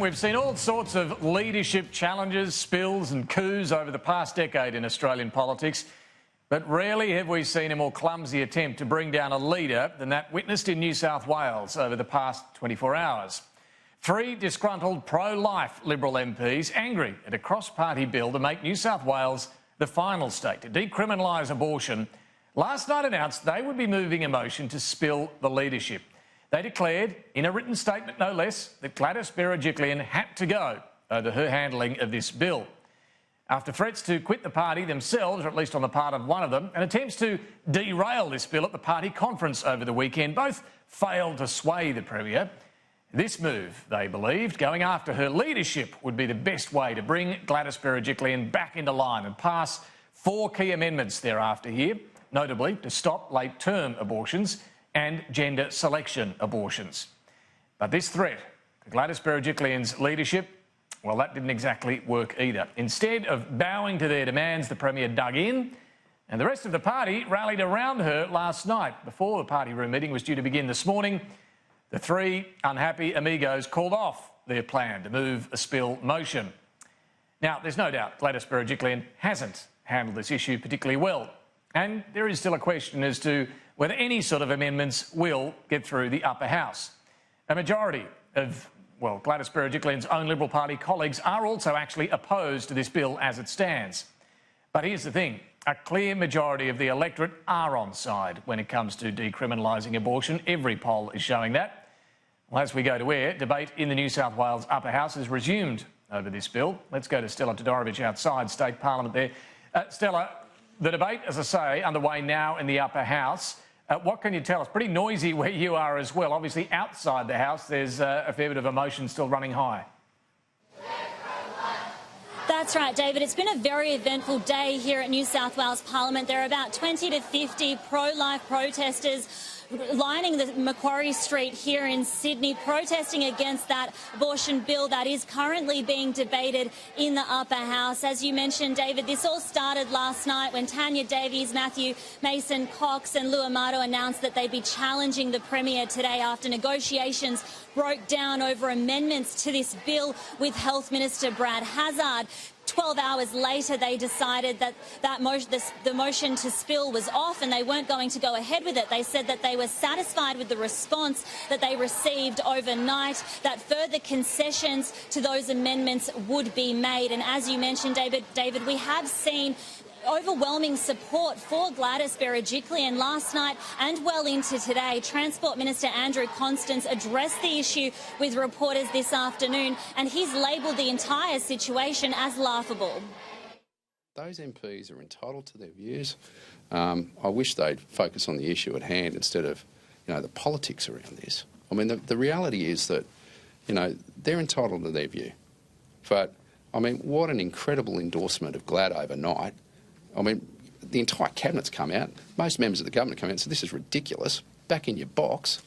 we've seen all sorts of leadership challenges, spills and coups over the past decade in Australian politics, but rarely have we seen a more clumsy attempt to bring down a leader than that witnessed in New South Wales over the past 24 hours. 3 disgruntled pro-life Liberal MPs angry at a cross-party bill to make New South Wales the final state to decriminalise abortion last night announced they would be moving a motion to spill the leadership. They declared, in a written statement no less, that Gladys Berejiklian had to go over her handling of this bill. After threats to quit the party themselves, or at least on the part of one of them, and attempts to derail this bill at the party conference over the weekend, both failed to sway the Premier. This move, they believed, going after her leadership would be the best way to bring Gladys Berejiklian back into line and pass 4 key amendments thereafter here, notably to stop late-term abortions and gender selection abortions. But this threat to Gladys Berejiklian's leadership, well, that didn't exactly work either. Instead of bowing to their demands, the Premier dug in, and the rest of the party rallied around her last night. Before the party room meeting was due to begin this morning, the 3 unhappy amigos called off their plan to move a spill motion. Now, there's no doubt Gladys Berejiklian hasn't handled this issue particularly well, and there is still a question as to whether any sort of amendments will get through the upper house. A majority of, well, Gladys Berejiklian's own Liberal Party colleagues are also actually opposed to this bill as it stands. But here's the thing, a clear majority of the electorate are on side when it comes to decriminalising abortion. Every poll is showing that. Well, as we go to air, debate in the New South Wales upper house has resumed over this bill. Let's go to Stella Todorovic outside State Parliament there. Stella, the debate, as I say, underway now in the upper house. What can you tell us? Pretty noisy where you are as well. Obviously, outside the house, there's a fair bit of emotion still running high. That's right, David. It's been a very eventful day here at New South Wales Parliament. There are about 20 to 50 pro-life protesters lining the Macquarie Street here in Sydney, protesting against that abortion bill that is currently being debated in the upper house. As you mentioned, David, this all started last night when Tanya Davies, Matthew Mason Cox and Lou Amato announced that they'd be challenging the Premier today after negotiations broke down over amendments to this bill with Health Minister Brad Hazzard. 12 hours later, they decided that the motion to spill was off and they weren't going to go ahead with it. They said that they were satisfied with the response that they received overnight, that further concessions to those amendments would be made. And as you mentioned, David, we have seen overwhelming support for Gladys Berejiklian last night and well into today. Transport Minister Andrew Constance addressed the issue with reporters this afternoon, and he's labelled the entire situation as laughable. Those MPs are entitled to their views. I wish they'd focus on the issue at hand instead of, the politics around this. I mean, the reality is that, they're entitled to their view. But, what an incredible endorsement of Glad overnight. The entire Cabinet's come out. Most members of the government come out and said, this is ridiculous. Back in your box.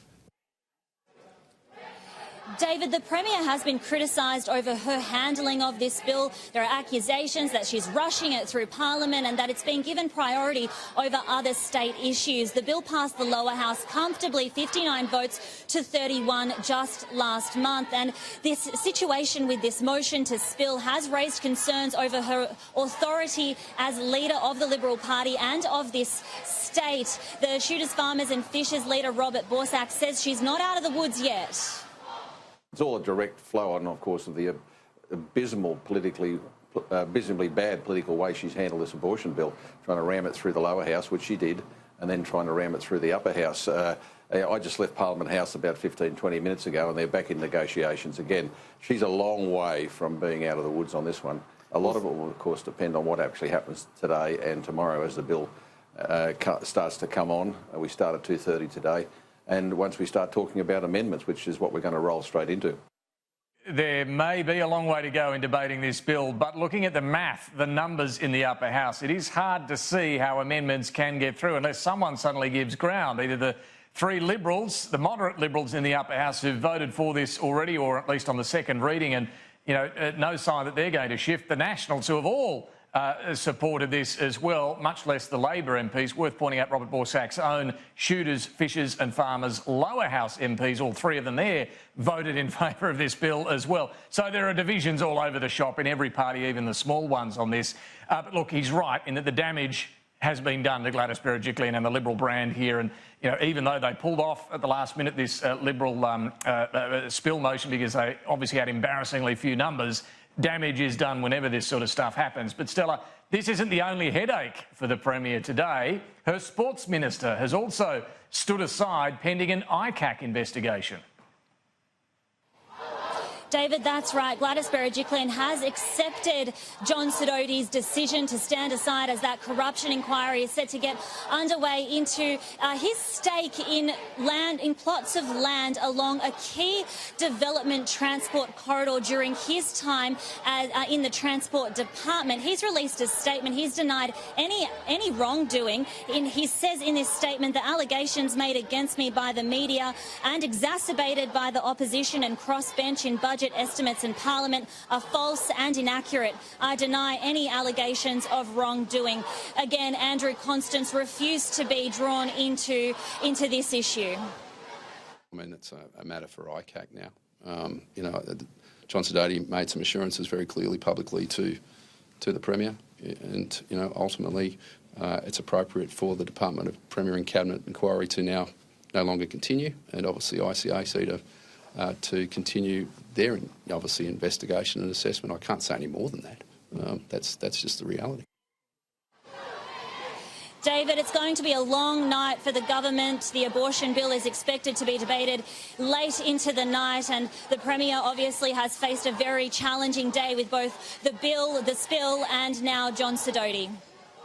David, the Premier has been criticised over her handling of this bill. There are accusations that she's rushing it through Parliament and that it's been given priority over other state issues. The bill passed the lower house comfortably, 59 votes to 31 just last month. And this situation with this motion to spill has raised concerns over her authority as leader of the Liberal Party and of this state. The Shooters, Farmers and Fishers leader Robert Borsak says she's not out of the woods yet. It's all a direct flow on, of course, of the abysmally bad political way she's handled this abortion bill, trying to ram it through the lower house, which she did, and then trying to ram it through the upper house. I just left Parliament House about 15, 20 minutes ago, and they're back in negotiations again. She's a long way from being out of the woods on this one. A lot of it will, of course, depend on what actually happens today and tomorrow as the bill starts to come on. We start at 2:30 today. And once we start talking about amendments, which is what we're going to roll straight into. There may be a long way to go in debating this bill, but looking at the math, the numbers in the upper house, it is hard to see how amendments can get through unless someone suddenly gives ground. Either the 3 Liberals, the moderate Liberals in the upper house who've voted for this already, or at least on the second reading, and, no sign that they're going to shift. The Nationals, who have all supported this as well, much less the Labor MPs. Worth pointing out Robert Borsak's own Shooters, Fishers and Farmers Lower House MPs, all three of them there, voted in favour of this bill as well. So there are divisions all over the shop in every party, even the small ones on this. But look, he's right in that the damage has been done to Gladys Berejiklian and the Liberal brand here. And, you know, even though they pulled off at the last minute this Liberal spill motion because they obviously had embarrassingly few numbers, damage is done whenever this sort of stuff happens. But Stella, this isn't the only headache for the Premier today. Her Sports Minister has also stood aside pending an ICAC investigation. David, that's right. Gladys Berejiklian has accepted John Sidoti's decision to stand aside as that corruption inquiry is set to get underway into his stake in plots of land along a key development transport corridor during his time in the Transport Department. He's released a statement. He's denied any wrongdoing. He says in this statement, the allegations made against me by the media and exacerbated by the opposition and crossbench in budget estimates in Parliament are false and inaccurate. I deny any allegations of wrongdoing. Again, Andrew Constance refused to be drawn into this issue. I mean, it's a matter for ICAC now. You know, John Sidoti made some assurances very clearly publicly to the Premier, and you know, ultimately, it's appropriate for the Department of Premier and Cabinet inquiry to now no longer continue, and obviously ICAC to continue their obviously investigation and assessment. I can't say any more than that. That's just the reality. David, it's going to be a long night for the government. The abortion bill is expected to be debated late into the night, and the Premier obviously has faced a very challenging day with both the bill, the spill, and now John Sidoti.